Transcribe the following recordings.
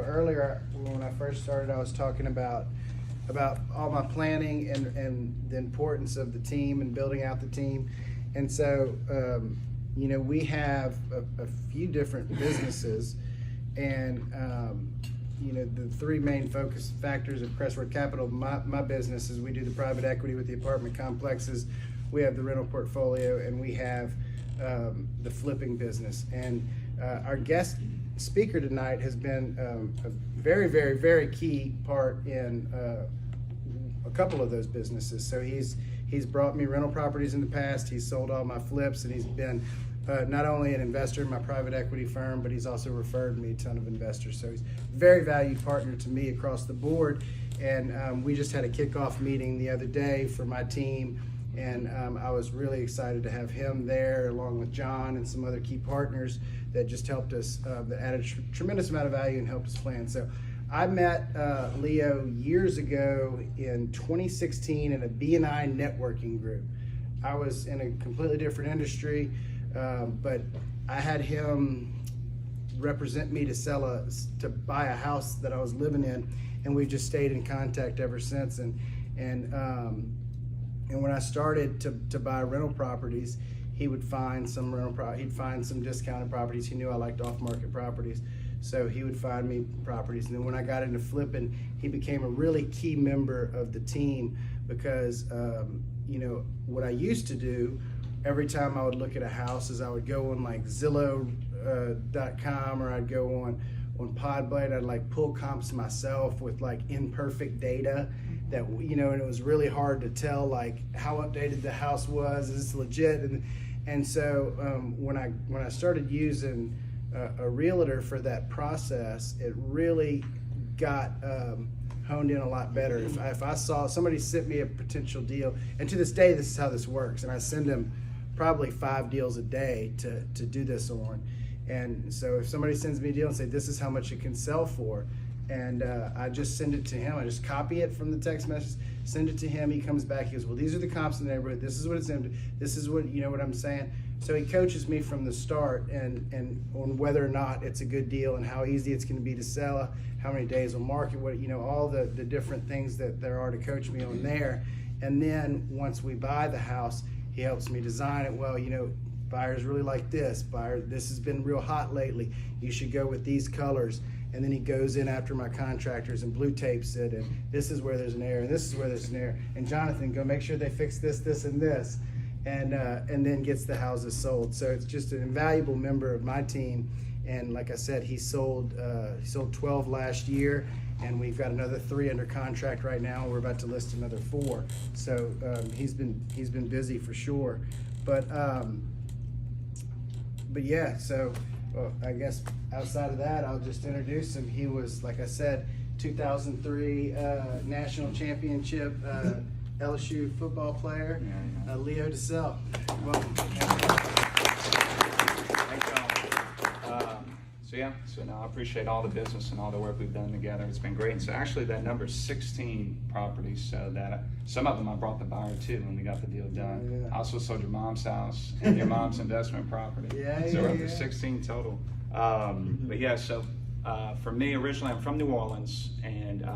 Earlier, when I first started, I was talking about all my planning and the importance of the team and building out the team. And so, we have a few different businesses, and the three main focus factors of Crestwood Capital, my business is we do the private equity with the apartment complexes, we have the rental portfolio, and we have the flipping business. And our guest speaker tonight has been a very, very, very key part in a couple of those businesses. So he's brought me rental properties in the past, he's sold all my flips, and he's been not only an investor in my private equity firm, but he's also referred me a ton of investors. So he's a very valued partner to me across the board. And we just had a kickoff meeting the other day for my team, and I was really excited to have him there along with John and some other key partners that just helped us, that added tremendous amount of value and helped us plan. So I met Leo years ago in 2016 in a B&I networking group. I was in a completely different industry, but I had him represent me to buy a house that I was living in, and we've just stayed in contact ever since. And when I started to buy rental properties, he would find some he'd find some discounted properties. He knew I liked off-market properties, so he would find me properties. And then when I got into flipping, he became a really key member of the team because what I used to do every time I would look at a house is I would go on like Zillow.com or I'd go on Podblade. I'd like pull comps myself with like imperfect data that and it was really hard to tell like how updated the house was. Is this legit? And so when I started using a realtor for that process, it really got honed in a lot better. If I saw somebody sent me a potential deal, and to this day this is how this works, and I send them probably 5 deals a day to do this on. And so if somebody sends me a deal and say this is how much it can sell for, and I just send it to him, I just copy it from the text message, send it to him, he comes back, he goes, well, these are the comps in the neighborhood, this is what it's in, this is what, what I'm saying. So he coaches me from the start and on whether or not it's a good deal and how easy it's going to be to sell, how many days on market, what all the different things that there are to coach me on there. And then once we buy the house, he helps me design it. Well, buyers really like this. This has been real hot lately. You should go with these colors. And then he goes in after my contractors and blue tapes it. And this is where there's an error. And this is where there's an error. And Jonathan, go make sure they fix this, this, and this. And then gets the houses sold. So it's just an invaluable member of my team. And like I said, he sold 12 last year. And we've got another 3 under contract right now. We're about to list another 4. So he's been busy for sure. But yeah, so I guess outside of that, I'll just introduce him. He was, like I said, 2003 national championship LSU football player, Leo DeSalle. Welcome. So now I appreciate all the business and all the work we've done together. It's been great. And so actually that number is 16 properties, so that some of them I brought the buyer to when we got the deal done. Yeah. I also sold your mom's house and your mom's investment property. So we're up to 16 total. But yeah, so for me, originally I'm from New Orleans, and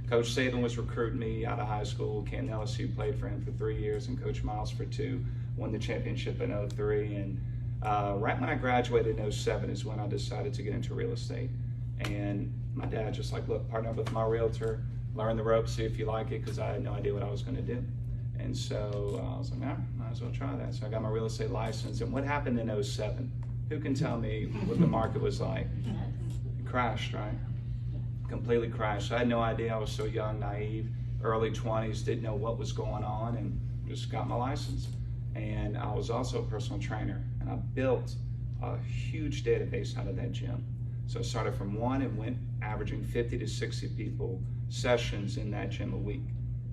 Coach Saban was recruiting me out of high school. Canton LSU, played for him for 3 years, and Coach Miles for 2, won the championship in 03. And right when I graduated in 07 is when I decided to get into real estate. And my dad just like, look, partner up with my realtor, learn the ropes, see if you like it, because I had no idea what I was going to do. And so I was like, might as well try that. So I got my real estate license. And what happened in 07? Who can tell me what the market was like? It crashed, right? Completely crashed. I had no idea. I was so young, naive, early 20s, didn't know what was going on, and just got my license. And I was also a personal trainer, and I built a huge database out of that gym. So I started from 1 and went averaging 50 to 60 people sessions in that gym a week.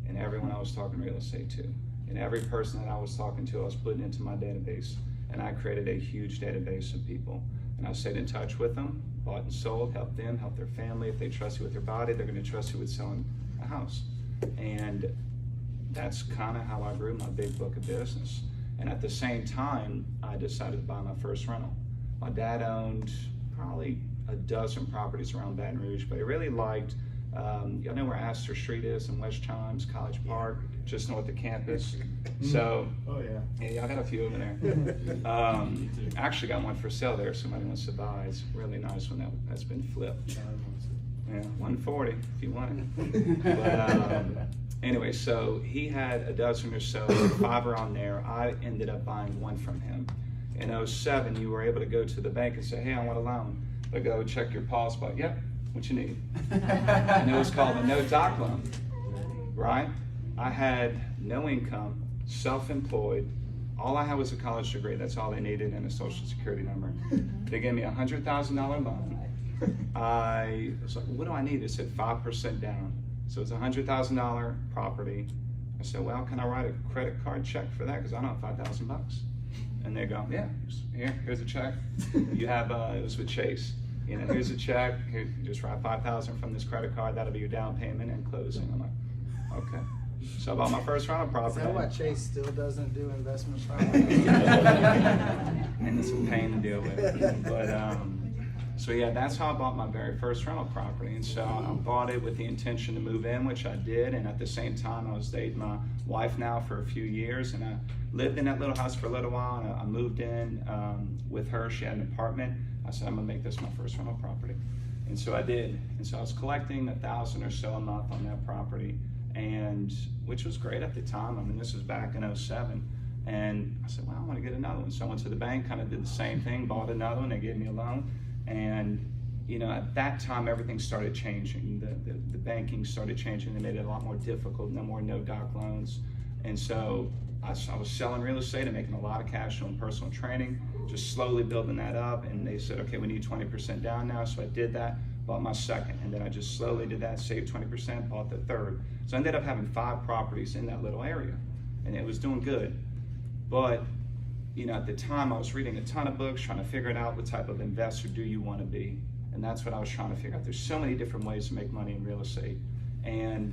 And everyone I was talking real estate to, and every person that I was talking to, I was putting into my database. And I created a huge database of people. And I stayed in touch with them, bought and sold, helped them, helped their family. If they trust you with their body, they're going to trust you with selling a house. And that's kind of how I grew my big book of business. And at the same time, I decided to buy my first rental. My dad owned probably a dozen properties around Baton Rouge, but I really liked, y'all know where Astor Street is in West Chimes, College Park, just north of campus. So, oh yeah, y'all got a few over there. Actually got one for sale there. Somebody wants to buy. It's a really nice one that's been flipped. Yeah, 140 if you want it. But anyway, so he had a dozen or so, 5 around there. I ended up buying one from him. In 07, you were able to go to the bank and say, hey, I want a loan. They go check your pulse, but yep, what you need. And it was called a no-doc loan, right? I had no income, self-employed. All I had was a college degree. That's all they needed, and a social security number. They gave me a $100,000 loan. I was like, what do I need? It said 5% down. So it's a $100,000 property. I said, well, can I write a credit card check for that? Because I don't have 5,000 bucks. And they go, yeah, here's a check. You have, it was with Chase. You know, here's a check. Here, just write 5,000 from this credit card. That'll be your down payment and closing. I'm like, okay. So I bought my first rental property. Is that why Chase still doesn't do investment property? And it's a pain to deal with. But so yeah, that's how I bought my very first rental property. And so I bought it with the intention to move in, which I did. And at the same time, I was dating my wife now for a few years, and I lived in that little house for a little while. And I moved in with her. She had an apartment. I said, I'm gonna make this my first rental property. And so I did. And so I was collecting $1,000 or so a month on that property, and which was great at the time. I mean, this was back in 07. And I said, well, I want to get another one. So I went to the bank, kind of did the same thing, bought another one. They gave me a loan. And you know, at that time, everything started changing. The banking started changing. They made it a lot more difficult. No more no-doc loans. And so I was selling real estate and making a lot of cash doing personal training, just slowly building that up. And they said, okay, we need 20% down now. So I did that, bought my second. And then I just slowly did that, saved 20%, bought the third. So I ended up having 5 properties in that little area. And it was doing good. But you know, at the time I was reading a ton of books, trying to figure it out, what type of investor do you want to be? And that's what I was trying to figure out. There's so many different ways to make money in real estate. And,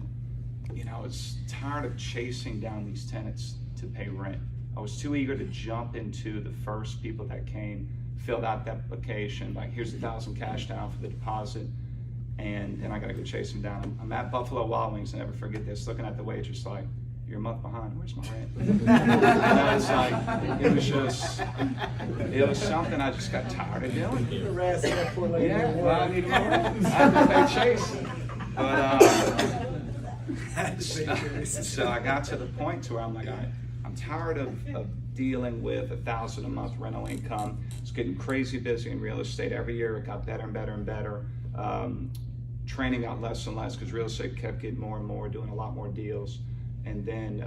you know, I was tired of chasing down these tenants to pay rent. I was too eager to jump into the first people that came, filled out the application, like here's $1,000 cash down for the deposit, and then I gotta go chase them down. I'm at Buffalo Wild Wings, I never forget this, looking at the waitress like, you're a month behind, where's my rent? And I was like, it was something I just got tired of doing. Yeah, well, I need more. I had to pay Chase. But so I got to the point to where I'm like, I'm tired of dealing with $1,000 a month rental income. It's getting crazy busy in real estate. Every year it got better and better and better. Training got less and less because real estate kept getting more and more, doing a lot more deals. And then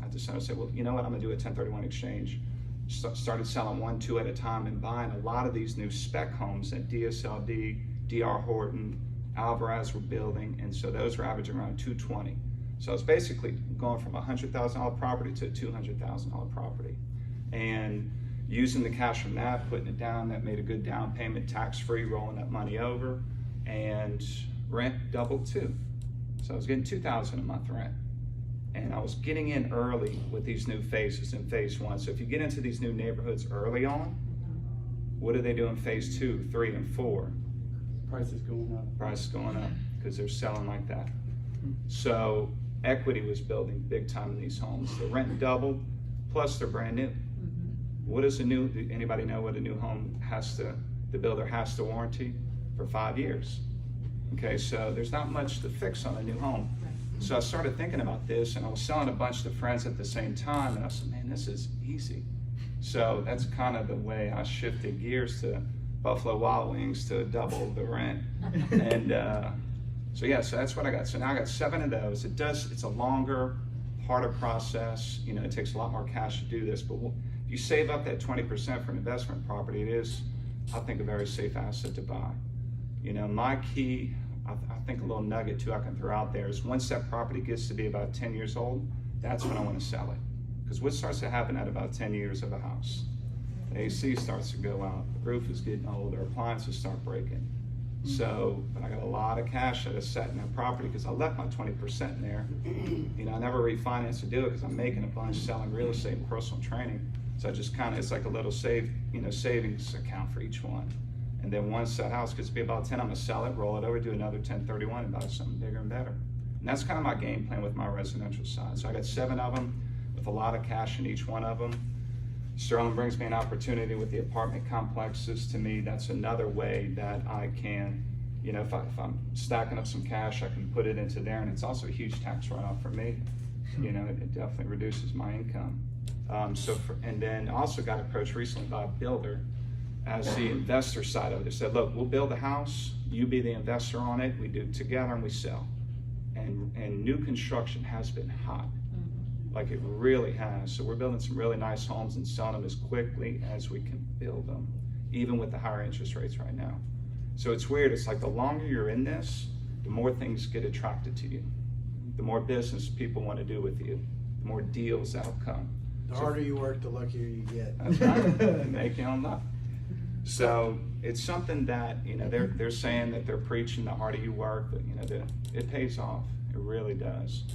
I decided to say, well, you know what, I'm gonna do a 1031 exchange. Started selling 1, 2 at a time and buying a lot of these new spec homes that DSLD, DR Horton, Alvarez were building. And so those were averaging around 220. So I was basically going from a $100,000 property to a $200,000 property. And using the cash from that, putting it down, that made a good down payment, tax-free, rolling that money over. And rent doubled too. So I was getting $2,000 a month rent. And I was getting in early with these new phases in phase 1. So if you get into these new neighborhoods early on, what do they do in phase 2, 3, and 4? Prices going up. Prices going up because they're selling like that. So equity was building big time in these homes. The rent doubled, plus they're brand new. What is anybody know what a new home the builder has to warranty? For 5 years. Okay, so there's not much to fix on a new home. So I started thinking about this, and I was selling a bunch to friends at the same time, and I said, man, this is easy. So that's kind of the way I shifted gears to Buffalo Wild Wings to double the rent. And so yeah, so that's what I got. So now I got 7 of those. It's a longer, harder process. You know, it takes a lot more cash to do this, but if you save up that 20% for an investment property, it is, I think, a very safe asset to buy. You know, my key, I think a little nugget too I can throw out there is once that property gets to be about 10 years old, that's when I want to sell it. Because what starts to happen at about 10 years of a house? The AC starts to go out, the roof is getting older, appliances start breaking. So, but I got a lot of cash that is set in that property because I left my 20% in there. You know, I never refinanced to do it because I'm making a bunch selling real estate and personal training. So I just kind of, it's like a little savings account for each one. And then once that house gets to be about 10, I'm gonna sell it, roll it over, do another 1031 and buy something bigger and better. And that's kind of my game plan with my residential side. So I got 7 of them with a lot of cash in each one of them. Sterling brings me an opportunity with the apartment complexes. To me, that's another way that I can, you know, if I'm stacking up some cash, I can put it into there, and it's also a huge tax write-off for me. You know, it definitely reduces my income. And then also got approached recently by a builder as the investor side of it. They said, look, we'll build a house, you be the investor on it, we do it together and we sell. And new construction has been hot. Like it really has. So we're building some really nice homes and selling them as quickly as we can build them, even with the higher interest rates right now. So it's weird, it's like the longer you're in this, the more things get attracted to you. The more business people want to do with you, the more deals that'll come. The harder you work, the luckier you get. That's right, you make your own luck. So it's something that, you know, they're saying that they're preaching the harder you work, but you know, it pays off, it really does.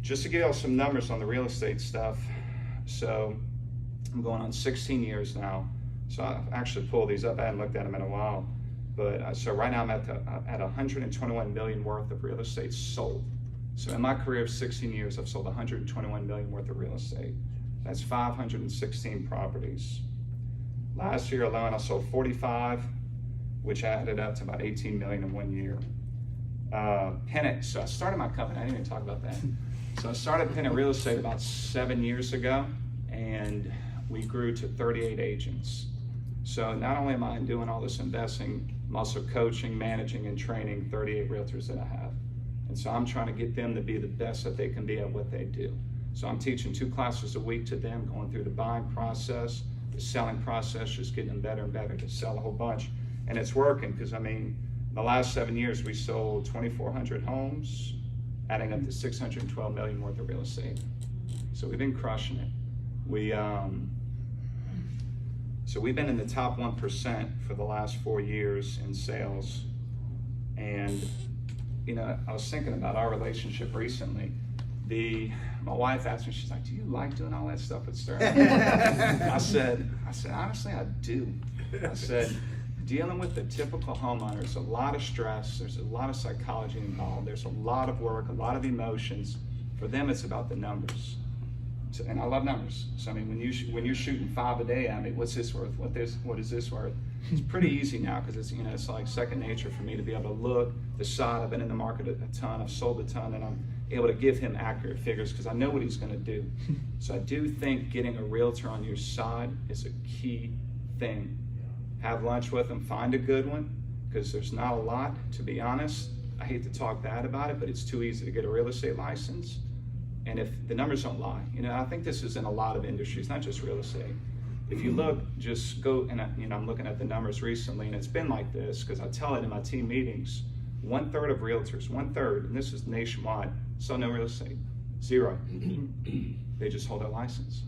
Just to give you all some numbers on the real estate stuff, so I'm going on 16 years now. So I've actually pulled these up, I haven't looked at them in a while. But so right now I'm at 121 million worth of real estate sold. So in my career of 16 years, I've sold 121 million worth of real estate. That's 516 properties. Last year alone, I sold 45, which added up to about 18 million in 1 year. Pennant, so I started my company, I didn't even talk about that. So I started Pennant Real Estate about 7 years ago, and we grew to 38 agents. So not only am I doing all this investing, I'm also coaching, managing, and training 38 realtors that I have. And so I'm trying to get them to be the best that they can be at what they do. So I'm teaching 2 classes a week to them, going through the buying process, the selling process, just getting them better and better to sell a whole bunch. And it's working, because I mean, the last 7 years we sold 2,400 homes, adding up to 612 million worth of real estate. So we've been crushing it. So we've been in the top 1% for the last 4 years in sales. And you know, I was thinking about our relationship recently. My wife asked me, she's like, do you like doing all that stuff with Sterling? I said, honestly, I do. I said, dealing with the typical homeowner, there's a lot of stress, there's a lot of psychology involved, there's a lot of work, a lot of emotions. For them, it's about the numbers. So, and I love numbers. So I mean, when you're shooting 5 a day, I mean, what's this worth? What is this worth? It's pretty easy now, because it's, you know, it's like second nature for me to be able to look, decide. I've been in the market a ton, I've sold a ton, and I'm able to give him accurate figures because I know what he's going to do. So I do think getting a realtor on your side is a key thing. Have lunch with them, find a good one, because there's not a lot, to be honest. I hate to talk bad about it, but it's too easy to get a real estate license. And if the numbers don't lie, you know, I think this is in a lot of industries, not just real estate. If you look, just go, and you know, I'm looking at the numbers recently, and it's been like this, because I tell it in my team meetings, 1/3 of realtors, 1/3, and this is nationwide, sell no real estate, 0. They just hold their license.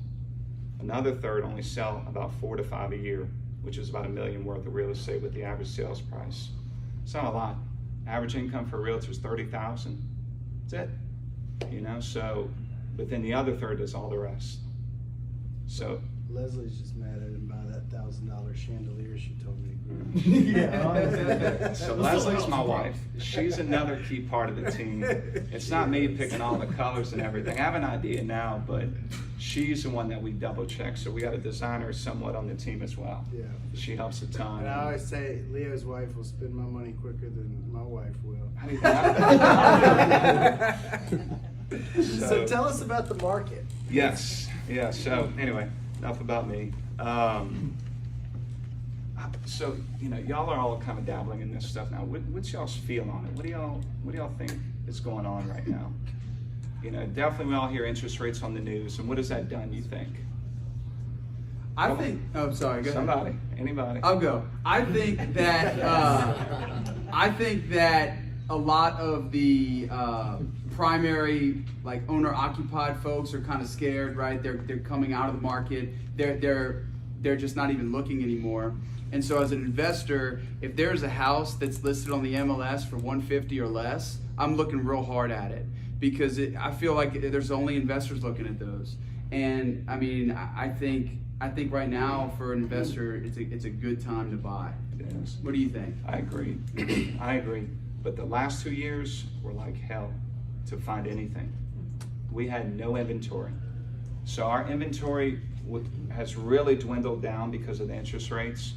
Another third only sell about 4 to 5 a year, which is about $1 million worth of real estate with the average sales price. It's not a lot. Average income for a realtor is $30,000. That's it. You know, so, but then the other third does all the rest. So Leslie's just mad I didn't buy that $1,000 chandelier she told me to grow. Yeah. So Leslie's my wife. She's another key part of the team. It's not me picking all the colors and everything. I have an idea now, but she's the one that we double check. So we got a designer somewhat on the team as well. Yeah. She helps a ton. And I always say Leo's wife will spend my money quicker than my wife will. How do you that? So tell us about the market. Yes. Yeah. So anyway, enough about me. So you know, y'all are all kind of dabbling in this stuff now. What's y'all's feel on it? What do y'all think is going on right now? You know, definitely we all hear interest rates on the news, and what has that done, you think? I think. Oh, sorry. Go Somebody, ahead. anybody. I'll go. I think that. A lot of the primary, like, owner-occupied folks are kind of scared, right? They're coming out of the market. They're just not even looking anymore. And so, as an investor, if there's a house that's listed on the MLS for $150 or less, I'm looking real hard at it, because I feel like there's only investors looking at those. And I mean, I think I think right now for an investor, it's a good time to buy. Yes. What do you think? I agree. I agree. But the last 2 years were like hell to find anything. We had no inventory. So our inventory has really dwindled down because of the interest rates,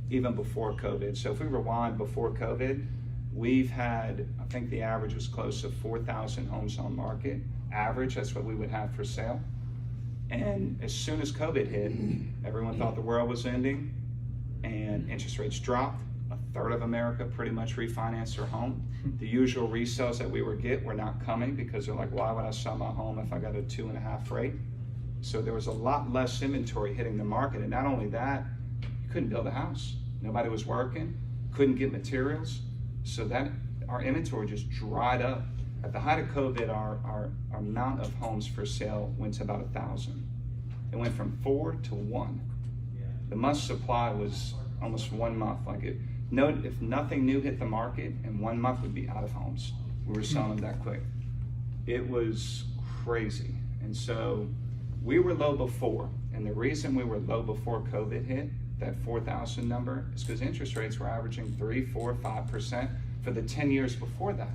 even before COVID. So if we rewind before COVID, we've had, I think the average was close to 4,000 homes on market. Average, that's what we would have for sale. And as soon as COVID hit, everyone thought the world was ending and interest rates dropped. A third of America pretty much refinanced their home. The usual resales that we would get were not coming because they're like, why would I sell my home if I got a 2.5 rate? So there was a lot less inventory hitting the market. And not only that, you couldn't build a house. Nobody was working, couldn't get materials. So that our inventory just dried up. At the height of COVID, our amount of homes for sale went to about 1,000. It went from 4 to 1. The month supply was almost 1 month. If nothing new hit the market, in 1 month we'd be out of homes. We were selling them that quick. It was crazy. And so we were low before. And the reason we were low before COVID hit, that 4,000 number, is because interest rates were averaging 3, 4, 5% for the 10 years before that.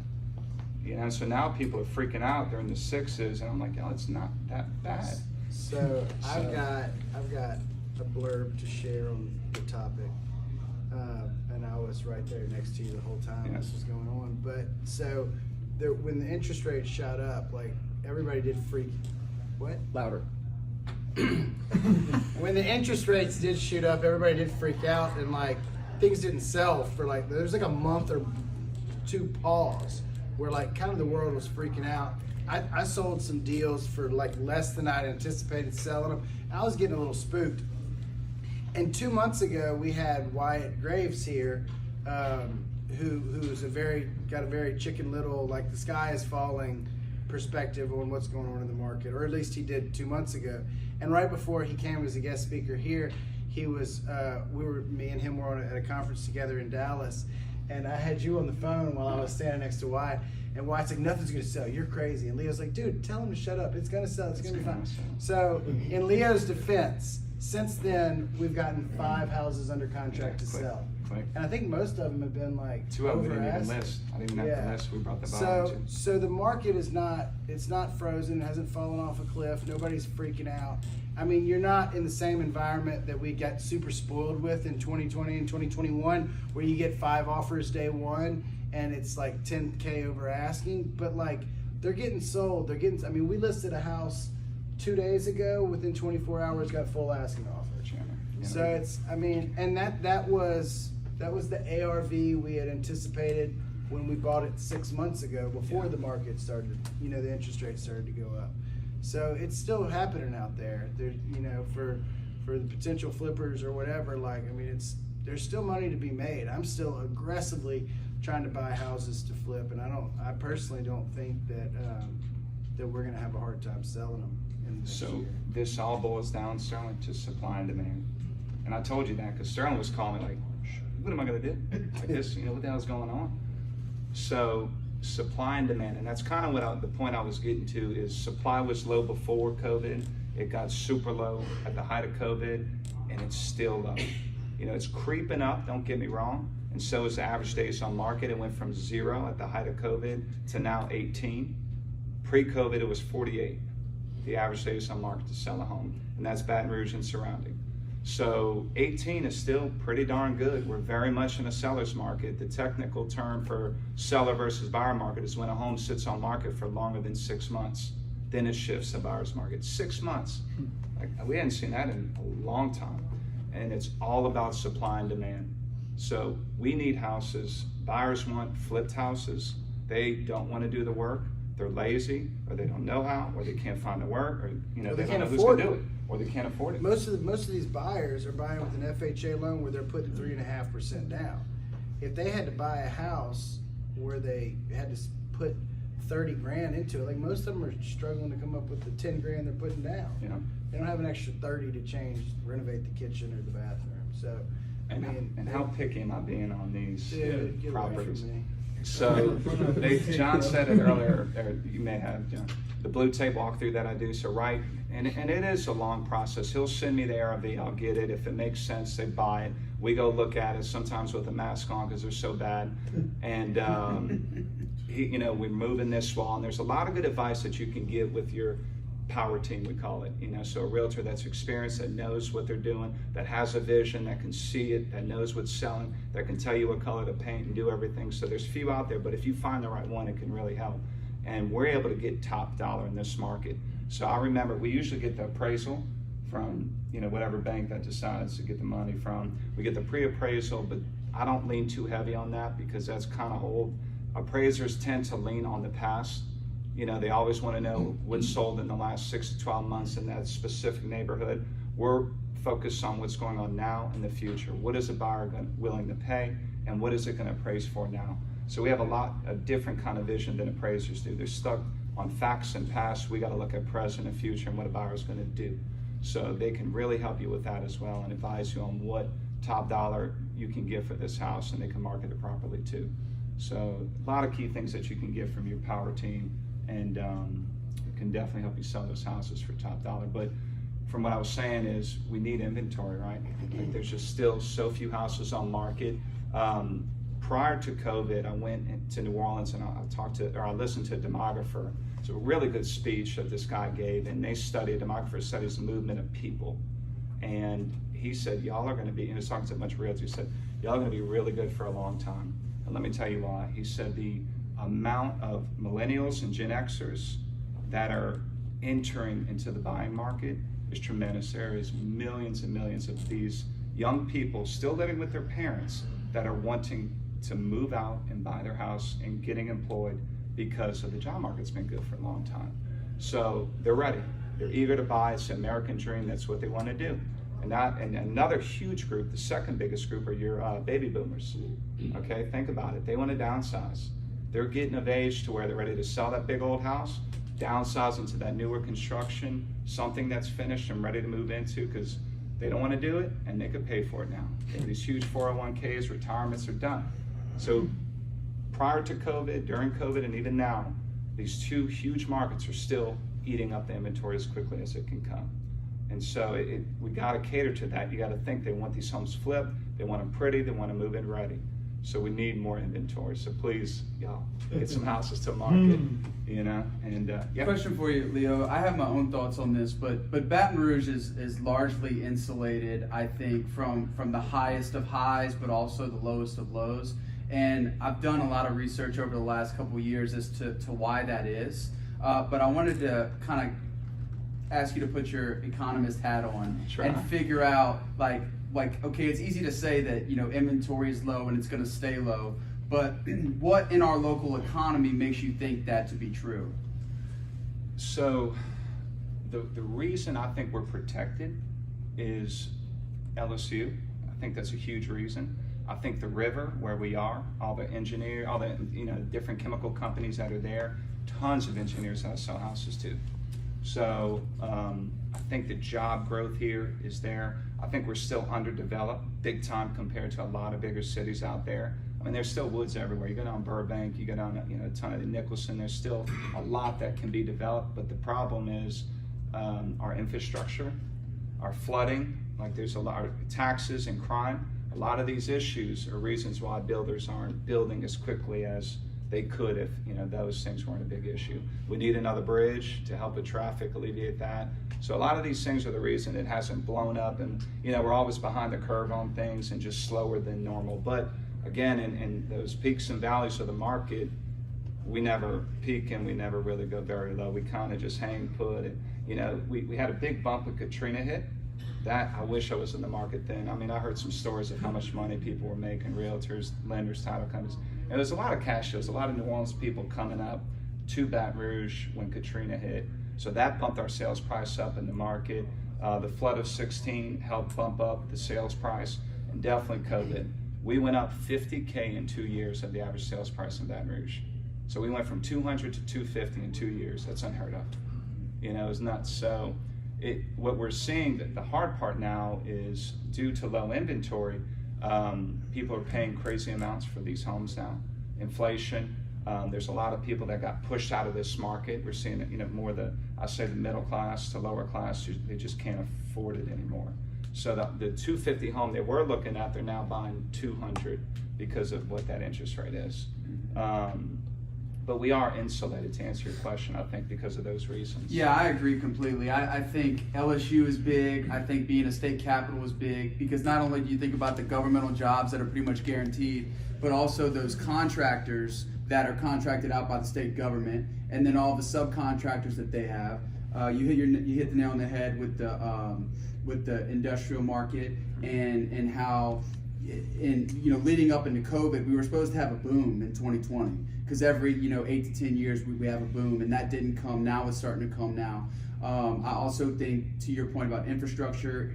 So now people are freaking out. They're in the 6s, and I'm like, oh, it's not that bad. So I've got a blurb to share on the topic, and I was right there next to you the whole time this was going on. But so when the interest rates shot up, like everybody did freak. What? Louder. When the interest rates did shoot up, everybody did freak out, and like things didn't sell for there's like a month or two pause where like kind of the world was freaking out. I sold some deals for like less than I'd anticipated selling them. I was getting a little spooked. And 2 months ago, we had Wyatt Graves here, who's got a very Chicken Little, like the sky is falling perspective on what's going on in the market, or at least he did 2 months ago. And right before he came as a guest speaker here, he was me and him were at a conference together in Dallas, and I had you on the phone while I was standing next to Wyatt. And Wyatt's like, nothing's gonna sell, you're crazy. And Leo's like, dude, tell him to shut up, it's gonna sell, it's gonna be fine. So in Leo's defense, since then, we've gotten 5 houses under contract to sell. Quick. And I think most of them have been like 2 of them we over didn't even asking. list. I didn't even have to list. We brought the buyer to. So the market is not frozen, it hasn't fallen off a cliff, nobody's freaking out. I mean, you're not in the same environment that we got super spoiled with in 2020 and 2021, where you get 5 offers day one and it's like 10K over asking, but like they're getting sold. I mean, we listed a house 2 days ago, within 24 hours got full asking offer. So it's, I mean, and that was the ARV we had anticipated when we bought it 6 months ago, before the market started, the interest rates started to go up. So it's still happening out there. There, for the potential flippers or whatever, like, I mean, there's still money to be made. I'm still aggressively trying to buy houses to flip, and I personally don't think that we're gonna have a hard time selling them in this year. This all boils down, Sterling, to supply and demand. And I told you that because Sterling was calling me like, what am I gonna do? Like this, what the hell's going on? So supply and demand, and that's kind of the point I was getting to is supply was low before COVID. It got super low at the height of COVID, and it's still low. It's creeping up, don't get me wrong, and so is the average days on market. It went from 0 at the height of COVID to now 18. Pre-COVID, it was 48, the average days on market to sell a home, and that's Baton Rouge and surrounding. So 18 is still pretty darn good. We're very much in a seller's market. The technical term for seller versus buyer market is when a home sits on market for longer than 6 months. Then it shifts to buyer's market. 6 months. We hadn't seen that in a long time. And it's all about supply and demand. So we need houses. Buyers want flipped houses. They don't want to do the work. They're lazy, or they don't know how, or they can't find the work, or they don't know who's going to do it, or they can't afford it. Most of these buyers are buying with an FHA loan where they're putting 3.5% down. If they had to buy a house where they had to put 30 grand into it, like most of them are struggling to come up with the 10 grand they're putting down. They don't have an extra 30 to renovate the kitchen or the bathroom. So And how picky am I being on these get properties? away from me. So John said it earlier, or you may have, John, the blue tape walkthrough that I do. So and it is a long process. He'll send me the ARV, I'll get it. If it makes sense, they buy it. We go look at it, sometimes with a mask on because they're so bad. And we're moving this wall, and there's a lot of good advice that you can give with your power team, we call it. So a realtor that's experienced, that knows what they're doing, that has a vision, that can see it, that knows what's selling, that can tell you what color to paint and do everything. So there's few out there, but if you find the right one, it can really help. And we're able to get top dollar in this market. So I remember we usually get the appraisal from whatever bank that decides to get the money from. We get the pre-appraisal, but I don't lean too heavy on that because that's kind of old. Appraisers tend to lean on the past. They always want to know what's sold in the last 6 to 12 months in that specific neighborhood. We're focused on what's going on now and the future. What is a buyer willing to pay, and what is it going to appraise for now? So we have a different kind of vision than appraisers do. They're stuck on facts and past. We got to look at present and future and what a buyer is going to do. So they can really help you with that as well and advise you on what top dollar you can get for this house, and they can market it properly too. So a lot of key things that you can get from your power team, and it can definitely help you sell those houses for top dollar. But from what I was saying is we need inventory, right? Like there's just still so few houses on market. Prior to COVID, I went to New Orleans and I listened to a demographer. It's a really good speech that this guy gave, and a demographer studies the movement of people. And he said, y'all are gonna be, and he was talking to a bunch of realtors, he said, y'all are gonna be really good for a long time. And let me tell you why. He said the amount of millennials and Gen Xers that are entering into the buying market is tremendous. There is millions and millions of these young people still living with their parents that are wanting to move out and buy their house and getting employed because of the job market's been good for a long time. So they're ready. They're eager to buy. It's the American dream. That's what they want to do. And another huge group, the second biggest group, are your baby boomers. Okay, think about it. They want to downsize. They're getting of age to where they're ready to sell that big old house, downsize into that newer construction, something that's finished and ready to move into because they don't want to do it and they could pay for it now. These huge 401ks, retirements are done. So prior to COVID, during COVID, and even now, these two huge markets are still eating up the inventory as quickly as it can come. And so we got to cater to that. You got to think they want these homes flipped, they want them pretty, they want to move in ready. So we need more inventory. So please, y'all, get some houses to market, and yeah. Question for you, Leo. I have my own thoughts on this, but Baton Rouge is largely insulated, I think, from the highest of highs, but also the lowest of lows. And I've done a lot of research over the last couple of years as to why that is. But I wanted to kind of ask you to put your economist hat on and figure out like, okay, it's easy to say that, inventory is low and it's going to stay low, but what in our local economy makes you think that to be true? So the reason I think we're protected is LSU. I think that's a huge reason. I think the river where we are, all the different chemical companies that are there, tons of engineers that I sell houses to. So I think the job growth here is there. I think we're still underdeveloped, big time compared to a lot of bigger cities out there. I mean, there's still woods everywhere. You go down Burbank, you go down a ton of Nicholson, there's still a lot that can be developed, but the problem is our infrastructure, our flooding, like there's a lot of taxes and crime. A lot of these issues are reasons why builders aren't building as quickly as they could if those things weren't a big issue. We need another bridge to help with traffic, alleviate that. So a lot of these things are the reason it hasn't blown up, and we're always behind the curve on things and just slower than normal. But again, in those peaks and valleys of the market, we never peak and we never really go very low. We kind of just hang put. And, we had a big bump when Katrina hit. That, I wish I was in the market then. I mean, I heard some stories of how much money people were making, realtors, lenders, title companies. And there's a lot of cash flows, a lot of New Orleans people coming up to Baton Rouge when Katrina hit. So that bumped our sales price up in the market. The flood of 16 helped bump up the sales price, and definitely COVID. We went up $50K in 2 years of the average sales price in Baton Rouge. So we went from 200 to 250 in 2 years. That's unheard of. It was nuts. So what we're seeing, that the hard part now is due to low inventory, People are paying crazy amounts for these homes now. Inflation. There's a lot of people that got pushed out of this market. We're seeing it, more I say the middle class to lower class, they just can't afford it anymore. So the 250 home they were looking at, they're now buying 200 because of what that interest rate is. But we are insulated, to answer your question, I think, because of those reasons. Yeah, I agree completely. I think LSU is big. I think being a state capital is big because not only do you think about the governmental jobs that are pretty much guaranteed, but also those contractors that are contracted out by the state government, and then all the subcontractors that they have. You hit the nail on the head with the industrial market and how, leading up into COVID, we were supposed to have a boom in 2020 because every 8 to 10 years we have a boom, and that didn't come. Now it's starting to come now. I also think, to your point about infrastructure,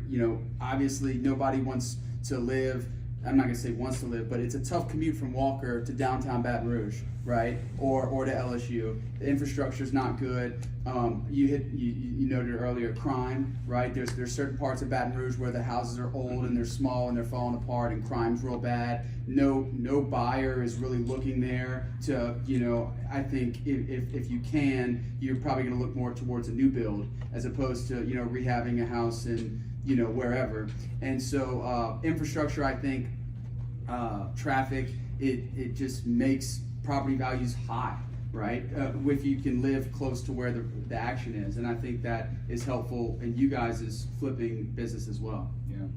obviously nobody wants to live. I'm not gonna say wants to live, but it's a tough commute from Walker to downtown Baton Rouge, right? Or to LSU. The infrastructure's not good. You noted earlier crime, right? There's certain parts of Baton Rouge where the houses are old and they're small and they're falling apart and crime's real bad. No buyer is really looking there to, I think if you can, you're probably gonna look more towards a new build as opposed to, rehabbing a house in wherever. And so infrastructure, I think, traffic, it just makes property values high, right? If you can live close to where the action is. And I think that is helpful in you guys' flipping business as well. Yeah,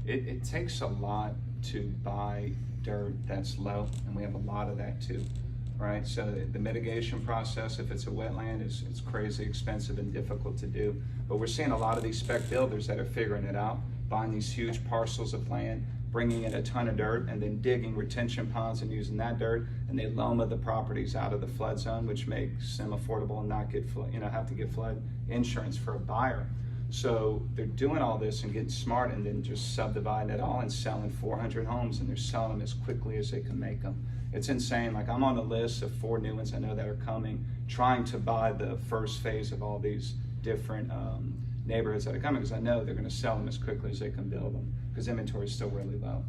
it takes a lot to buy dirt that's low, and we have a lot of that too. Right, so the mitigation process, if it's a wetland, it's crazy expensive and difficult to do. But we're seeing a lot of these spec builders that are figuring it out, buying these huge parcels of land, bringing in a ton of dirt, and then digging retention ponds and using that dirt, and they Loma the properties out of the flood zone, which makes them affordable and not get have to get flood insurance for a buyer. So they're doing all this and getting smart, and then just subdividing it all and selling 400 homes, and they're selling them as quickly as they can make them. It's insane. Like, I'm on the list of 4 new ones I know that are coming, trying to buy the first phase of all these different neighborhoods that are coming, because I know they're going to sell them as quickly as they can build them, because inventory is still really low.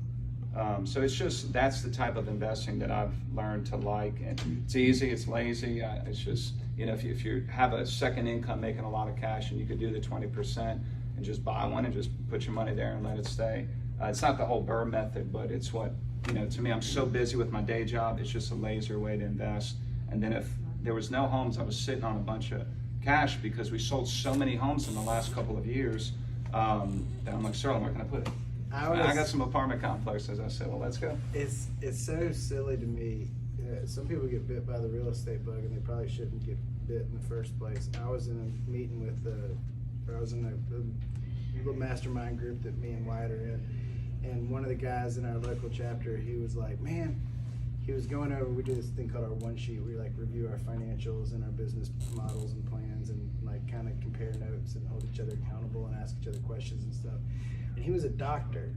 So it's just, that's the type of investing that I've learned to like. And it's easy, it's lazy. It's just, if you have a second income making a lot of cash and you could do the 20% and just buy one and just put your money there and let it stay. It's not the whole Burr method, but it's what, to me, I'm so busy with my day job, it's just a lazier way to invest. And then if there was no homes, I was sitting on a bunch of cash because we sold so many homes in the last couple of years that I'm like, Sterling, where can I put it? I got some apartment complexes. I said, well, let's go. It's so silly to me. Some people get bit by the real estate bug, and they probably shouldn't get bit in the first place. I was in a meeting I was in a little mastermind group that me and Wyatt are in, and one of the guys in our local chapter, he was like, man, he was going over, we do this thing called our one sheet. We review our financials and our business models and plans and kind of compare notes and hold each other accountable and ask each other questions and stuff. And he was a doctor,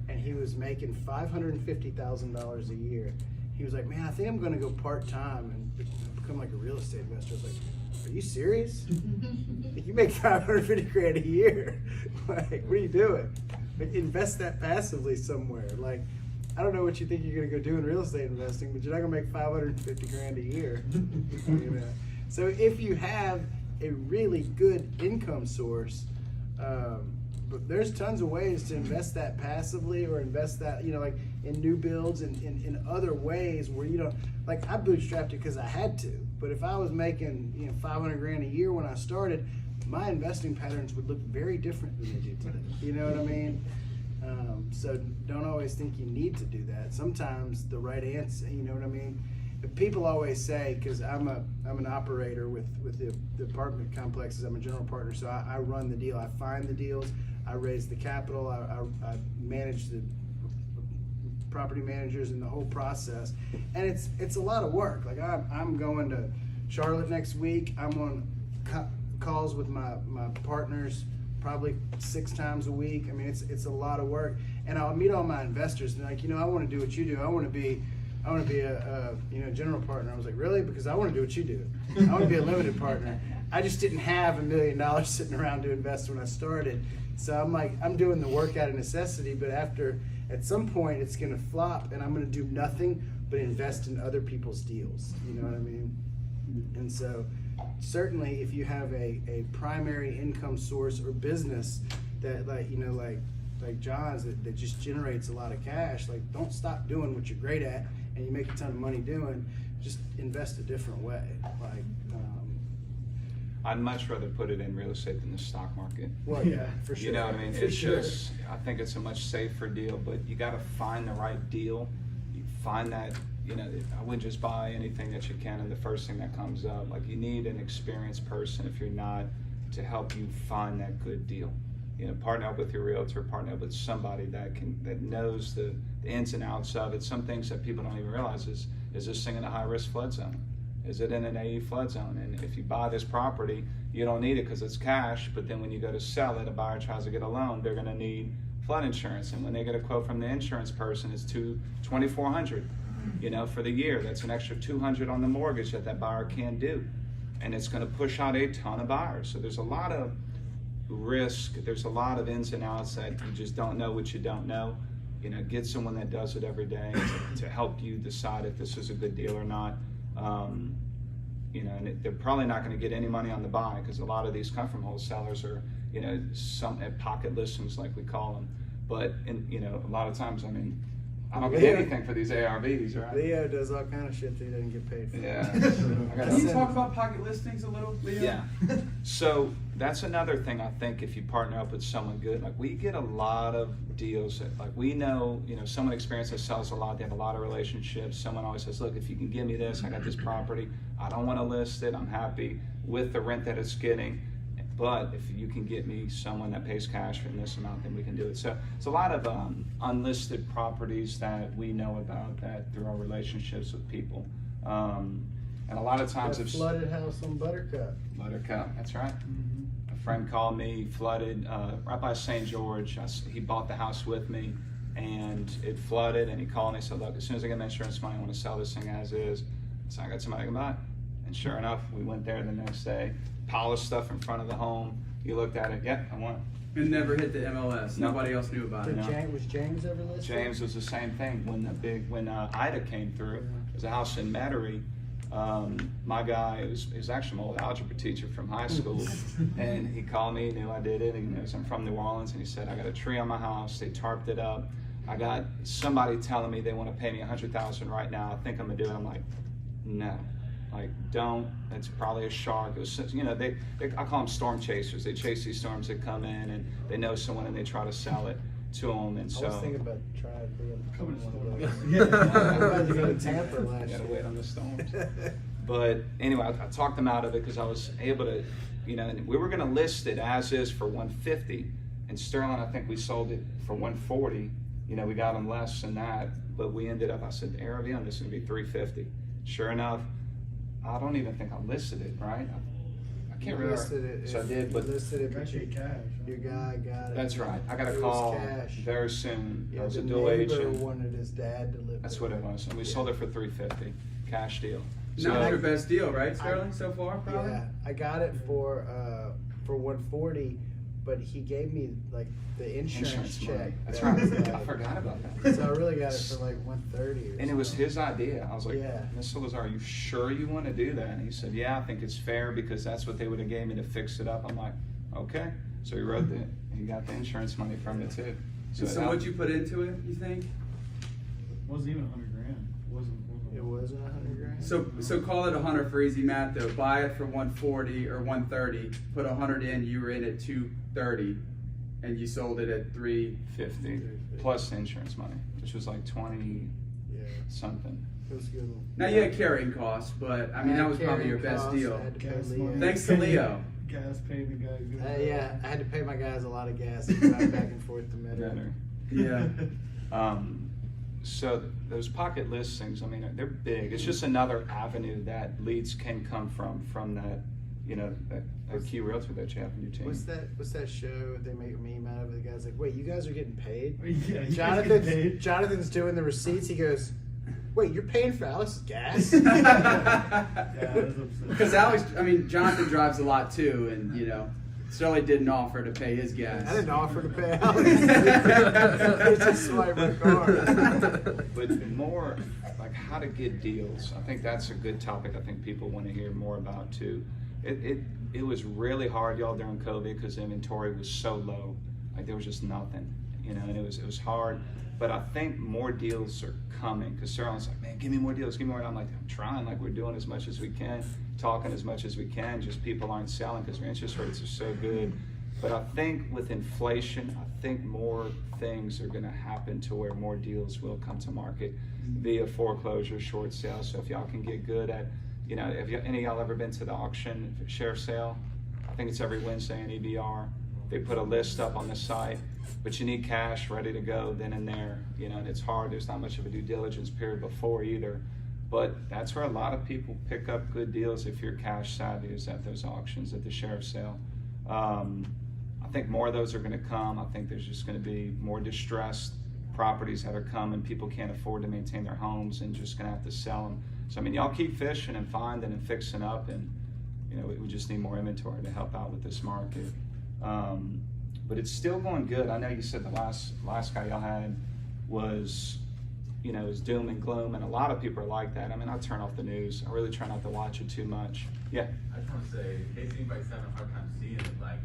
and he was making $550,000 a year. He was like, man, I think I'm going to go part-time and become like a real estate investor. I was like, are you serious? You make $550,000 a year. What are you doing? Invest that passively somewhere. I don't know what you think you're going to go do in real estate investing, but you're not going to make $550,000 a year. So if you have a really good income source, but there's tons of ways to invest that passively or invest that, in new builds and in other ways where you don't, I bootstrapped it because I had to. But if I was making, $500,000 a year when I started, my investing patterns would look very different than they do today. You know what I mean? So don't always think you need to do that. Sometimes the right answer, you know what I mean? People always say, because I'm an operator with the apartment complexes, I'm a general partner, so I run the deal. I find the deals, I raise the capital, I manage the property managers and the whole process, and it's a lot of work. I'm going to Charlotte next week. I'm on calls with my partners probably 6 times a week. I mean, it's a lot of work, and I'll meet all my investors and I want to do what you do. I want to be I want to be a general partner. I was like, really? Because I want to do what you do. I want to be a limited partner. I just didn't have $1 million sitting around to invest when I started. So I'm like, I'm doing the work out of necessity, but at some point it's going to flop and I'm going to do nothing but invest in other people's deals. You know what I mean? And so certainly if you have a primary income source or business that like John's that just generates a lot of cash, like don't stop doing what you're great at and you make a ton of money doing, just invest a different way. Like I'd much rather put it in real estate than the stock market. Well, yeah, for sure. You know what I mean? For It's sure. just, I think it's a much safer deal, but you got to find the right deal. You find that, I wouldn't just buy anything that you can and the first thing that comes up. Like you need an experienced person, if you're not, to help you find that good deal. Partner up with your realtor, partner up with somebody that knows the ins and outs of it. Some things that people don't even realize is this thing in a high-risk flood zone? Is it in an AE flood zone? And if you buy this property, you don't need it because it's cash, but then when you go to sell it, a buyer tries to get a loan, they're gonna need flood insurance. And when they get a quote from the insurance person, it's $2,400, for the year. That's an extra $200 on the mortgage that buyer can't do. And it's gonna push out a ton of buyers. So there's a lot of risk, there's a lot of ins and outs that you just don't know what you don't know. Get someone that does it every day to help you decide if this is a good deal or not. And they're probably not going to get any money on the buy because a lot of these come from wholesalers or, some at pocket listings like we call them. But, a lot of times, I don't get anything for these ARVs, right? Leo does all kind of shit that he doesn't get paid for. Yeah. Can you talk about pocket listings a little, Leo? Yeah. So that's another thing I think if you partner up with someone good, like we get a lot of deals that like we know, someone experienced that sells a lot, they have a lot of relationships. Someone always says, look, if you can give me this, I got this property, I don't want to list it, I'm happy with the rent that it's getting. But if you can get me someone that pays cash for this amount, then we can do it. So it's a lot of unlisted properties that we know about that through our relationships with people. And a lot of times That flooded house on Buttercup. Buttercup, that's right. Mm-hmm. A friend called me, flooded right by St. George. He bought the house with me and it flooded and he called me and said, look, as soon as I get my insurance money, I want to sell this thing as is. So I got somebody to buy it. And sure enough, we went there the next day, polished stuff in front of the home. You looked at it, I want it. And never hit the MLS. No. Nobody else knew about it. Was James ever listed? James was the same thing when Ida came through. There's a house in Metairie. My guy is actually my old algebra teacher from high school, and he called me, knew I did it. He knows I'm from New Orleans, and he said I got a tree on my house. They tarped it up. I got somebody telling me they want to pay me $100,000 right now. I think I'm gonna do it. I'm like, no. Like, don't. It's probably a shark. It was, I call them storm chasers. They chase these storms that come in, and they know someone, and they try to sell it to them. And so I was thinking about trying to Coming one to of those. Yeah. I was about to go to Tampa last You gotta year. wait on the storms. But anyway, I talked them out of it because I was able to, and we were going to list it as is for $150. In Sterling, I think we sold it for $140. We got them less than that, but we ended up, I said, ARV on this is going to be $350. Sure enough, I don't even think I listed it, right? I can't remember. Listed it. So I did, but listed it, but Got your cash. your guy got it. that's right. I got a It was call cash. very soon. Yeah, It was the a dual neighbor agent. wanted his dad to live That's there. what it was. And we sold it for $350, cash deal. Not your best deal, right, Sterling, so far, probably? Yeah, I got it for $140, but he gave me like the insurance check. money. That's that was right. I added. forgot about that. So I really got it for like $130. And it was his idea. I was like, Yeah. Mr. Lazar, are you sure you want to do that? And he said, yeah, I think it's fair because that's what they would have gave me to fix it up. I'm like, okay. So he got the insurance money from it too. So it what'd you put into it, you think? Wasn't even $100,000. It wasn't $100,000. So call it 100 for easy math though. Buy it for 140 or 130. Put 100 in. You were in at 230, and you sold it at 50 plus the insurance money, which was like 20 Yeah, something. it was a good one. Now you had carrying costs, but I mean that was probably your best Carrying deal. costs, I had to pay Gas Leo. money. Thanks to Leo. Gas paid the guy good. Yeah, I had to pay my guys a lot of gas to drive back and forth to Metairie. Better. Yeah. So those pocket listings, they're big. It's just another avenue that leads can come from that, that key realtor that you have in your team. What's that show they make a meme out of? The guy's like, wait, you guys are getting paid? Yeah, you guys get paid. Jonathan's doing the receipts. He goes, wait, you're paying for Alex's gas? Because Alex, I mean, Jonathan drives a lot too, and you know, Sterling didn't offer to pay his gas. I didn't offer to pay Alex. It's just swipe my car. But more like how to get deals. I think that's a good topic. I think people want to hear more about too. It was really hard, y'all, during COVID because inventory was so low. Like there was just nothing, you know, and it was hard. But I think more deals are coming because Sterling's like, man, give me more deals, give me more. And I'm like, I'm trying, like we're doing as much as we can, talking as much as we can, just people aren't selling because their interest rates are so good. But I think with inflation, I think more things are gonna happen to where more deals will come to market via foreclosure, short sales. So if y'all can get good at, you know, have any of y'all ever been to the auction share sale? I think it's every Wednesday in EBR. They put a list up on the site, but you need cash ready to go then and there, you know, and it's hard. There's not much of a due diligence period before either. But that's where a lot of people pick up good deals if you're cash savvy, is at those auctions, at the sheriff's sale. I think more of those are gonna come. I think there's just gonna be more distressed properties that are coming. People can't afford to maintain their homes and just gonna have to sell them. So I mean, y'all keep fishing and finding and fixing up, and you know, we just need more inventory to help out with this market. But it's still going good. I know you said the last guy y'all had was, you know, is doom and gloom, and a lot of people are like that. I mean, I turn off the news. I really try not to watch it too much. Yeah. I just want to say, in case anybody's having a hard time seeing it, like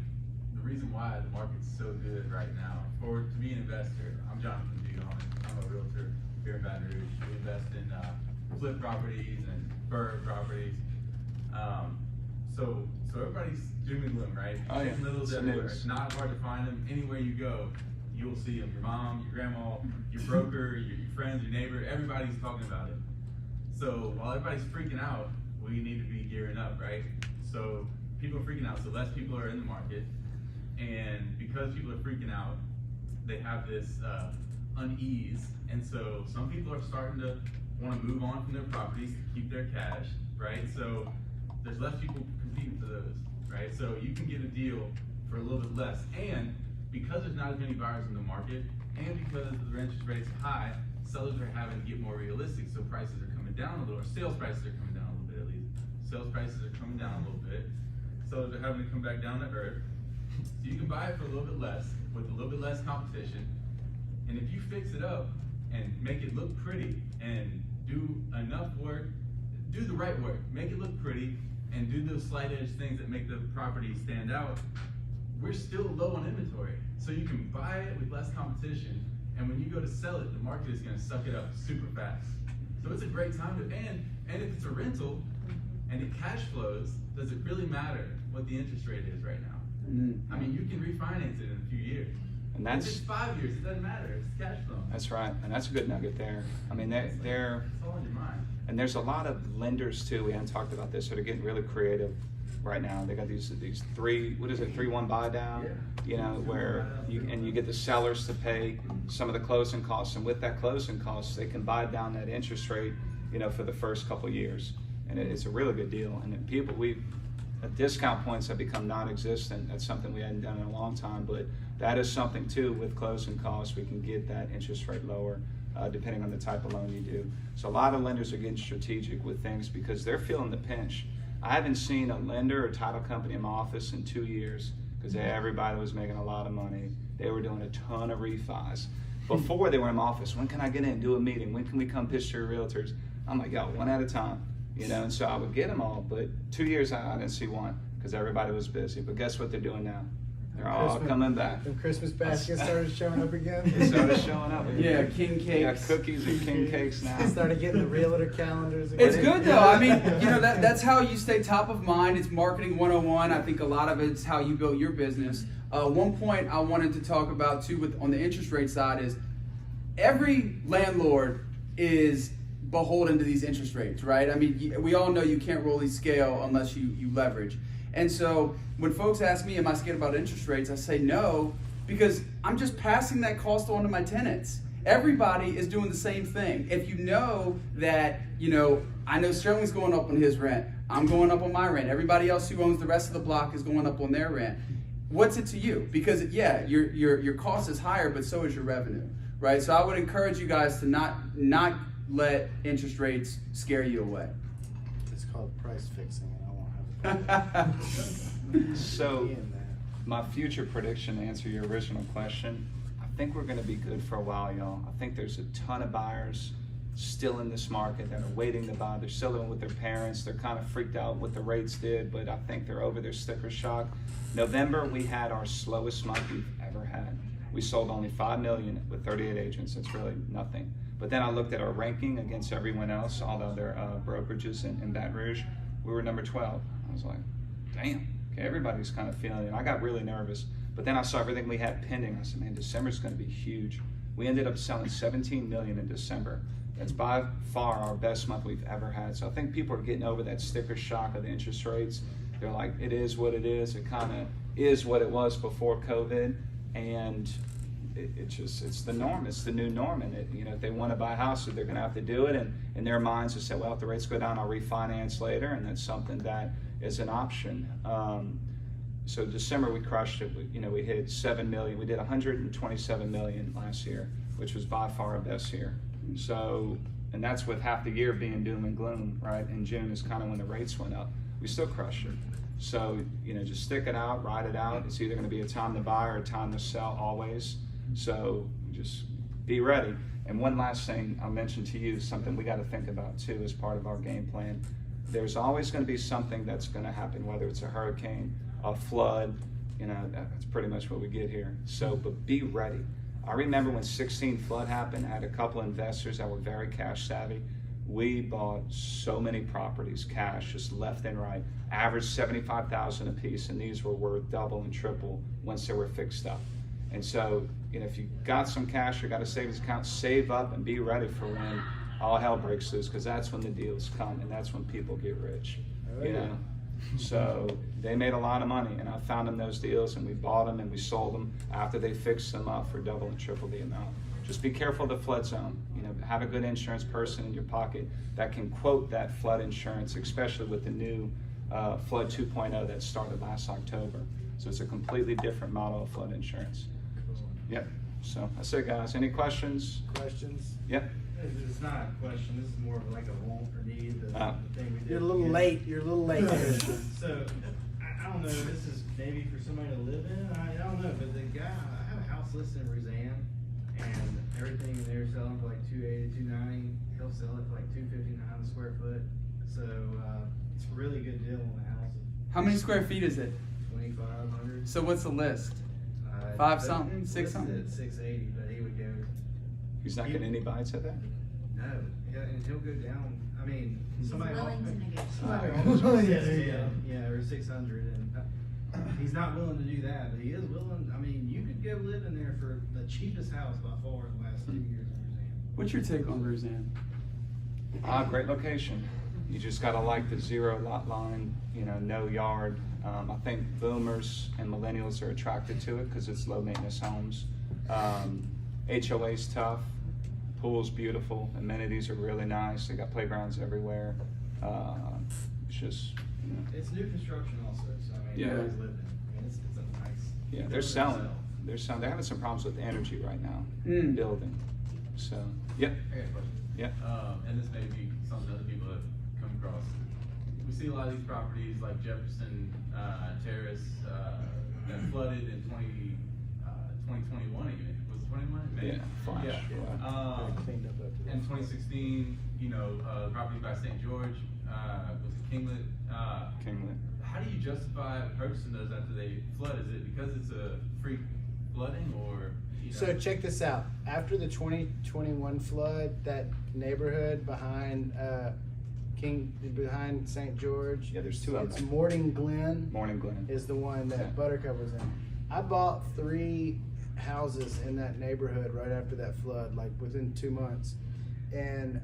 the reason why the market's so good right now, to be an investor, I'm Jonathan Dion. I'm a realtor here in Baton Rouge. We invest in flip properties and burr properties. So everybody's doom and gloom, right? Oh, yeah. Chicken Littles everywhere. It's not hard to find them. Anywhere you go, you will see them. Your mom, your grandma, your broker, your friends, your neighbor, everybody's talking about it. So while everybody's freaking out, we need to be gearing up, right? So people are freaking out, so less people are in the market. And because people are freaking out, they have this unease. And so some people are starting to want to move on from their properties to keep their cash, right? So there's less people competing for those, right? So you can get a deal for a little bit less. And because there's not as many buyers in the market, and because the interest rate's high, sellers are having to get more realistic, so prices are coming down a little, or sales prices are coming down a little bit at least. Sales prices are coming down a little bit. Sellers are having to come back down to earth. So you can buy it for a little bit less, with a little bit less competition. And if you fix it up and make it look pretty and do enough work, do the right work, make it look pretty, and do those slight edge things that make the property stand out, we're still low on inventory. So you can buy it with less competition, and when you go to sell it, the market is gonna suck it up super fast. So it's a great time to, and if it's a rental and it cash flows, does it really matter what the interest rate is right now? Mm-hmm. I mean, you can refinance it in a few years. And that's, if it's 5 years, it doesn't matter, it's cash flow. that's right, and that's a good nugget there. I mean, they're It's all in your mind. and there's a lot of lenders too, we haven't talked about this, that are getting really creative right now. They got these 3-1 buy down, you know, where you get the sellers to pay some of the closing costs, and with that closing costs, they can buy down that interest rate, you know, for the first couple of years, and it's a really good deal. And then discount points have become non-existent. That's something we hadn't done in a long time, but that is something too. With closing costs, we can get that interest rate lower, depending on the type of loan you do. So a lot of lenders are getting strategic with things because they're feeling the pinch. I haven't seen a lender or title company in my office in 2 years because everybody was making a lot of money. They were doing a ton of refis. Before they were in my office, when can I get in, do a meeting? When can we come pitch to your realtors? I'm like, yo, one at a time. You know, and so I would get them all, but 2 years I didn't see one because everybody was busy. But guess what they're doing now? They're all coming back. The Christmas baskets started showing up again. They started showing up. Yeah, king We got cakes. cookies and king cakes now. They started getting the realtor calendars again. It's good though. I mean, you know, that's how you stay top of mind. It's marketing 101. I think a lot of it's how you build your business. One point I wanted to talk about too on the interest rate side is every landlord is beholden to these interest rates, right? I mean, we all know you can't really scale unless you leverage. And so when folks ask me, am I scared about interest rates? I say no, because I'm just passing that cost on to my tenants. Everybody is doing the same thing. If you know that, you know, I know Sterling's going up on his rent, I'm going up on my rent, everybody else who owns the rest of the block is going up on their rent. What's it to you? Because yeah, your cost is higher, but so is your revenue, right? So I would encourage you guys to not let interest rates scare you away? It's called price fixing, and I won't have So, in that. my future prediction to answer your original question, I think we're going to be good for a while, y'all. I think there's a ton of buyers still in this market that are waiting to buy. They're still living with their parents. They're kind of freaked out what the rates did, but I think they're over their sticker shock. November, we had our slowest month we've ever had. We sold only 5 million with 38 agents. That's really nothing. But then I looked at our ranking against everyone else, all the other brokerages in Baton Rouge. We were number 12. I was like, damn, okay, everybody's kind of feeling it. And I got really nervous. But then I saw everything we had pending. I said, man, December's going to be huge. We ended up selling 17 million in December. That's by far our best month we've ever had. So I think people are getting over that sticker shock of the interest rates. They're like, it is what it is. It kind of is what it was before COVID. And it's the norm. It's the new norm. And if they want to buy a house, they're going to have to do it. And in their minds, they say, well, if the rates go down, I'll refinance later. And that's something that is an option. So December we crushed it. We hit 7 million. We did 127 million last year, which was by far our best year. So, and that's with half the year being doom and gloom, right? In June is kind of when the rates went up. We still crushed it. So, just stick it out, ride it out. It's either going to be a time to buy or a time to sell always. So just be ready. And one last thing I'll mention to you, something we got to think about too as part of our game plan. There's always going to be something that's going to happen, whether it's a hurricane, a flood, that's pretty much what we get here. So, but be ready. I remember when 16 flood happened, I had a couple of investors that were very cash savvy. We bought so many properties, cash, just left and right, average 75,000 a piece, and these were worth double and triple once they were fixed up. And so, if you got some cash, you got a savings account, save up and be ready for when all hell breaks loose, because that's when the deals come and that's when people get rich. So they made a lot of money, and I found them those deals, and we bought them and we sold them after they fixed them up for double and triple the amount. Just be careful of the flood zone. Have a good insurance person in your pocket that can quote that flood insurance, especially with the new Flood 2.0 that started last October. So it's a completely different model of flood insurance. Yep. So that's it, guys. Any questions? Questions? Yep. It's not a question. This is more of like a want or need. The thing we did. You're a little late. You're a little late. So I don't know. This is maybe for somebody to live in. I don't know. But the guy, I have a house listed in Roseanne, and everything in there selling for like $280, $290. He'll sell it for like $259 a square foot. So it's a really good deal on the house. How many square feet is it? 2,500. So what's the list? 5 something, 6 something? 680, but he would go. He's not getting any bites at that? No, and he'll go down. I mean, somebody willing to negotiate. Somebody or 600, and he's not willing to do that, but he is willing. I mean, you could go live in there for the cheapest house by far in the last 2 years in Roseanne. What's your take on Roseanne? Great location. You just gotta like the zero lot line, no yard. I think boomers and millennials are attracted to it because it's low maintenance homes. HOA's tough, pool's beautiful, amenities are really nice. They got playgrounds everywhere. It's just, It's new construction also, so I mean, Yeah. nobody's lived in it. I mean, it's a nice. yeah, they're building selling. itself. They're having some problems with energy right now, building. So, yep. I got a question. Yep. And this may be something other people have come across. We see a lot of these properties like Jefferson Terrace that flooded in 2021 even. Was it 21? Maybe. Yeah, flash. Yeah. Cleaned up after that. In 2016, the property by St. George, was it Kinglet? Kinglet. How do you justify purchasing those after they flood? Is it because it's a free flooding, or? So check this out. After the 2021 flood, that neighborhood behind behind St. George. Yeah, there's 2 of It's them. Morning Glen Morning Glen. is the one that Yeah. Buttercup was in. I bought 3 houses in that neighborhood right after that flood, like within 2 months, and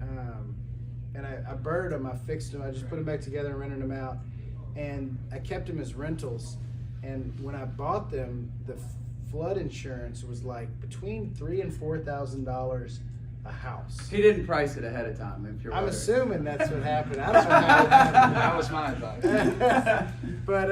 I bird them. I fixed them. I just put them back together and rented them out, and I kept them as rentals. And when I bought them, the flood insurance was like between $3,000 and $4,000 a house. He didn't price it ahead of time. If you're I'm wondering. assuming that's what happened. I don't know how it happened. That was my advice. But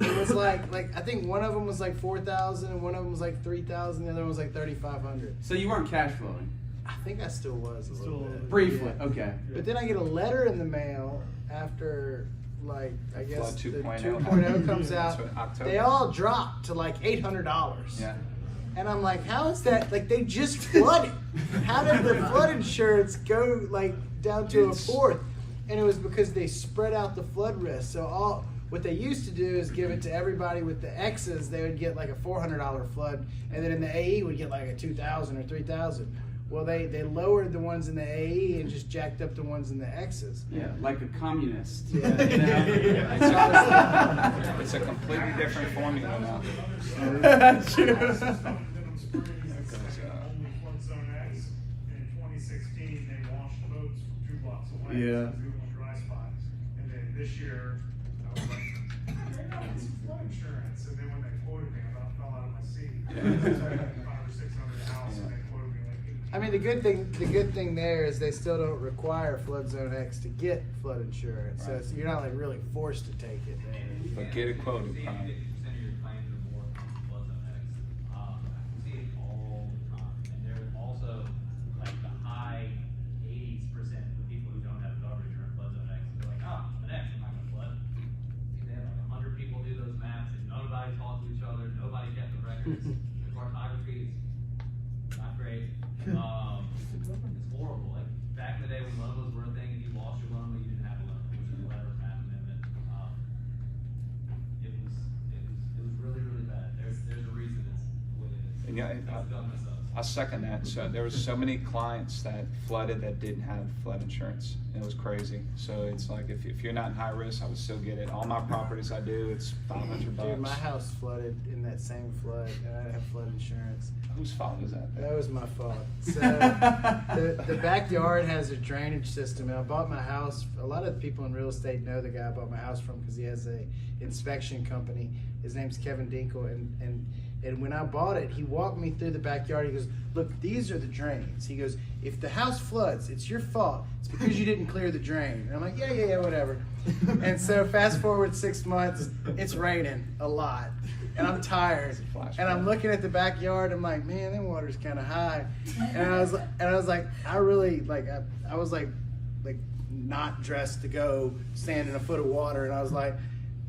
it was like I think one of them was like 4,000 and one of them was like 3,000. The other one was like 3,500. So you weren't cash flowing. I think I still was a little bit. Briefly, Yeah. okay. But then I get a letter in the mail after, like, I guess Flood the 2.0. 2.0 comes out. That's what, October. They all dropped to like $800. Yeah. And I'm like, how is that? Like, they just flooded. How did the flood insurance go like down to It's- a fourth? And it was because they spread out the flood risk. So what they used to do is give it to everybody with the X's. They would get like a $400 flood, and then in the AE would get like a $2,000 or $3,000. Well, they lowered the ones in the AE and just jacked up the ones in the X's. Yeah, like a communist. Yeah. It's a completely different formula now. True. Only Flood Zone X. In 2016, they launched boats from 2 blocks away. Yeah. So we were on dry spots. And then this year, I was like, hey, it's flood insurance. And then when they quoted me, I about fell out of my seat. It was like 500 or 600 a house, and they quoted me like 18. I mean, the good thing there is they still don't require Flood Zone X to get flood insurance, so you're not like really forced to take it. But get it quoted. 50% of your claims or more from Flood Zone X. I see it all the time, and there's also like the high 80% of people who don't have coverage are in Flood Zone X. They're like, oh, I'm an X, I'm not gonna flood. They have like 100 people do those maps, and nobody talked to each other, nobody kept the records. The cartography is not great. It's horrible. Like back in the day when loans were a thing, and you lost your loan, but you didn't have a loan, which is a letter of map amendment. It was really, really bad. There's a reason it's the way it is. And yeah, It's government sucks. I second that. So there was so many clients that flooded that didn't have flood insurance. It was crazy. So it's like if you're not in high risk, I would still get it. All my properties I do, it's $500. Dude, my house flooded in that same flood, and I didn't have flood insurance. Whose fault is that? That was my fault. So the backyard has a drainage system, and I bought my house. A lot of people in real estate know the guy I bought my house from because he has a inspection company. His name's Kevin Dinkle, and when I bought it, he walked me through the backyard. He goes, look, these are the drains. He goes, if the house floods, it's your fault. It's because you didn't clear the drain. And I'm like, yeah, whatever. And so fast forward 6 months, it's raining a lot. And I'm tired. And I'm looking at the backyard. I'm like, man, that water's kind of high. And I was like, I really, like, I was like not dressed to go stand in a foot of water. And I was like,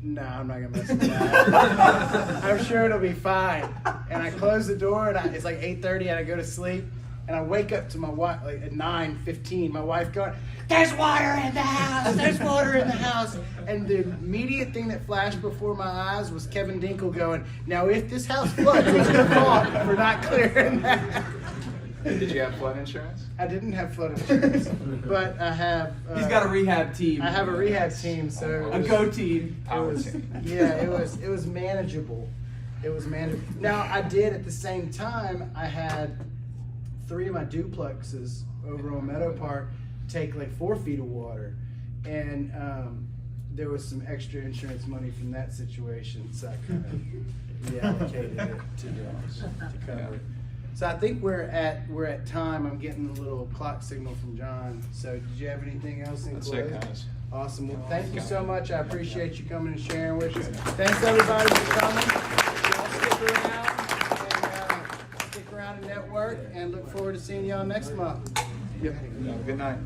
no, I'm not gonna mess with that. I'm sure it'll be fine. And I close the door, and it's like 8:30, and I go to sleep. And I wake up to my wife like at 9:15. My wife going, "There's water in the house. There's water in the house." And the immediate thing that flashed before my eyes was Kevin Dinkle going, "Now, if this house floods, it's your fault for not clearing that." Did you have flood insurance? I didn't have flood insurance, but I have. He's got a rehab team. I have a rehab team, so A go team. Our was, team. yeah, it was manageable. It was manageable. Now I did at the same time. I had 3 of my duplexes over on Meadow Park take like 4 feet of water, and there was some extra insurance money from that situation, so I kind of reallocated it to cover it. So I think we're at time. I'm getting a little clock signal from John. So did you have anything else in That's close? it, guys. Awesome. Well, thank you so much. I appreciate you coming and sharing with us. Thanks everybody for coming. Y'all stick around and network, and look forward to seeing y'all next month. Yep. Good night.